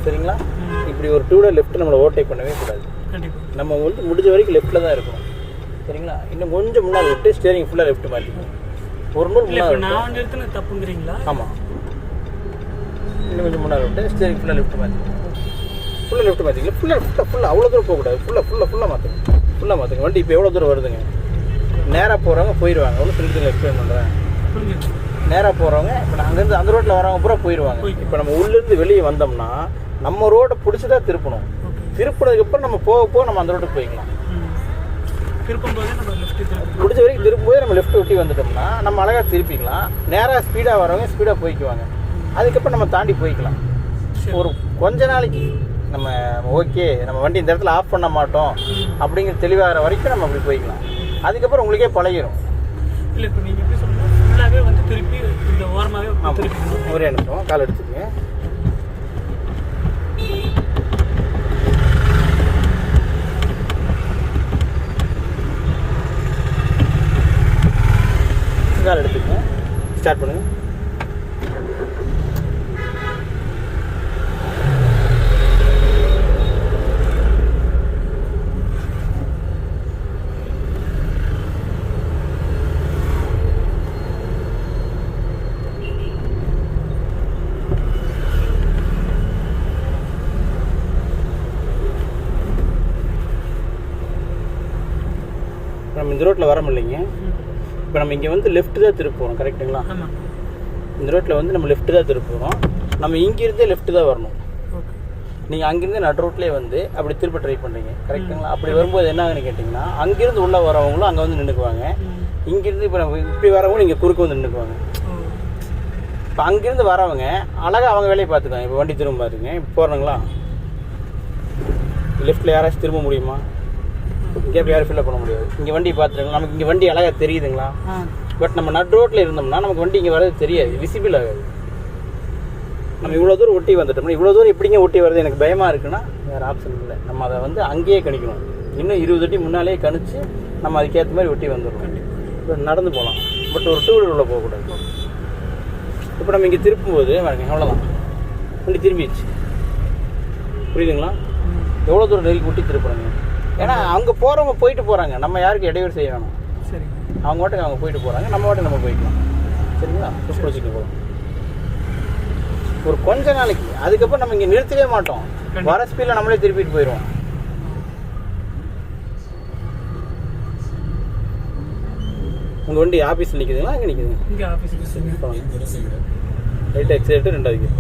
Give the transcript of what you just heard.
சரிங்களா? இப்படி ஒரு டூ வீலர் லெஃப்ட் நம்மளை ஓவர்டேக் பண்ணவே கூடாது. நம்ம வந்து முடிஞ்ச வரைக்கும் லெஃப்ட்டில் தான் இருக்கணும். சரிங்களா? இன்னும் கொஞ்சம் முன்னாடி விட்டு ஸ்டேரிங் ஃபுல்லாக லெஃப்ட் மாற்றிக்கணும். ஒரு நூல் முன்னாடி நான் நிறுத்தின தப்புங்கிறீங்களா? ஆமாம், இன்னும் கொஞ்சம் முன்னாடி விட்டு ஸ்டேரிங் ஃபுல்லாக லெஃப்ட் மாற்றிக்கணும். ஃபுல்லாக லெஃப்ட் மாற்றிக்கலாம். ஃபுல்லாக அவ்வளோ தூரம் போகக்கூடாது. ஃபுல்லாக மாற்றுங்க. வண்டி இப்போ எவ்வளோ தூரம் வருதுங்க? நேராக போகிறவங்க போயிடுவாங்க. ஒன்றும் சொல்லிட்டு எக்ஸ்பிளைன் பண்ணுறேன். நேராக போகிறவங்க இப்போ அங்கேருந்து அந்த ரோட்டில் வரவங்க பூரா போயிடுவாங்க. இப்போ நம்ம உள்ளேருந்து வெளியே வந்தோம்னா நம்ம ரோட்டை பிடிச்சி தான் திருப்பணும். திருப்பினதுக்கப்புறம் நம்ம போக நம்ம அந்த ரோட்டுக்கு போய்க்கலாம். முடிஞ்ச வரைக்கும் திருப்பும்போது நம்ம லெஃப்ட் ஒட்டி வந்துட்டோம்னா நம்ம அழகாக திருப்பிக்கலாம். நேராக ஸ்பீடாக வரவங்க ஸ்பீடாக போய்க்குவாங்க. அதுக்கப்புறம் நம்ம தாண்டி போய்க்கலாம். ஒரு கொஞ்ச நாளைக்கு நம்ம ஓகே நம்ம வண்டி இந்த இடத்துல ஆஃப் பண்ண மாட்டோம் அப்படிங்கிற தெளிவாகிற வரைக்கும் நம்ம அப்படி போய்க்கலாம். அதுக்கப்புறம் உங்களுக்கே பழகிடும். இல்லை இப்போ நீங்கள் எப்படி சொன்னால் ஃபுல்லாகவே வந்து திருப்பி இந்த ஓரமாகவே திருப்பி ஒரே நிமிஷம் கால் எடுத்துக்கங்க. கால் எடுத்துக்கங்க. ஸ்டார்ட் பண்ணுங்க. நம்ம இந்த ரோட்டில் வர முடியலைங்க. இப்போ நம்ம இங்கே வந்து லெஃப்ட் தான் திருப்ப போகிறோம். கரெக்டுங்களா? இந்த ரோட்டில் வந்து நம்ம லெஃப்ட் தான் திருப்ப போகிறோம். நம்ம இங்கேருந்தே லெஃப்ட் தான் வரணும். நீங்கள் அங்கேருந்து நடு ரோட்லேயே வந்து அப்படி திருப்ப ட்ரை பண்ணுறீங்க. கரெக்டுங்களா? அப்படி வரும்போது என்ன ஆகுன்னு கேட்டிங்கன்னா அங்கேருந்து உள்ளே வரவங்களும் அங்கே வந்து நின்றுக்குவாங்க. இங்கேருந்து இப்போ நம்ம இப்படி வரவங்களும் இங்கே குறுக்க வந்து நின்றுக்குவாங்க. இப்போ அங்கேருந்து வரவங்க அழகாக அவங்க வேலையை பார்த்துக்குவாங்க. இப்போ வண்டி திரும்ப பாருங்க. இப்போ போகிறோங்களா? லெஃப்ட்டில் யாராச்சும் திரும்ப முடியுமா? இங்கே யாரும் ஃபில்லப் பண்ண முடியாது. இங்கே வண்டி பார்த்துருங்களா? நமக்கு இங்கே வண்டி அழகாக தெரியுதுங்களா? பட் நம்ம நட் ரோட்டில் இருந்தோம்னா நமக்கு வண்டி இங்கே வரது தெரியாது, விசிபிள் ஆகாது. நம்ம இவ்வளோ தூரம் ஒட்டி வந்துட்டோம்னா இவ்வளோ தூரம் எப்படிங்க ஒட்டி வருது எனக்கு பயமாக இருக்குன்னா வேறு ஆப்ஷன் இல்லை. நம்ம அதை வந்து அங்கேயே கணிக்கணும். இன்னும் 20 அடி முன்னாலே கணிச்சு நம்ம அதுக்கேற்ற மாதிரி ஒட்டி வந்துடணும். இப்போ நடந்து போகலாம். பட் ஒரு டூ வீலர் உள்ள போகக்கூடாது. இப்போ நம்ம இங்கே திருப்பும்போது பாருங்க அவ்வளோதான், வண்டி திரும்பிடுச்சு. புரியுதுங்களா? எவ்வளோ தூரம் நெருக்கி ஒட்டி திருப்புறாங்க. ஏன்னா அங்கே போகிறவங்க போயிட்டு போகிறாங்க. நம்ம யாருக்கு இடையூறு செய்ய வேணும். சரி, அவங்க வாட்டுக்கு அவங்க போயிட்டு போகிறாங்க, நம்ம வாட்டுக்கு நம்ம போய்க்கலாம். சரிங்களா? பிடிச்சிட்டு போகலாம் ஒரு கொஞ்ச நாளைக்கு. அதுக்கப்புறம் நம்ம இங்கே நிறுத்தவே மாட்டோம். வர ஸ்பீடில் நம்மளே திருப்பிட்டு போயிடுவோம். உங்கள் வண்டி ஆஃபீஸில் நிற்குதுங்களா? அங்கே நிற்குதுங்க. இங்கே ஆஃபீஸுக்கு ரைட் எக்ஸைட்டு 2வது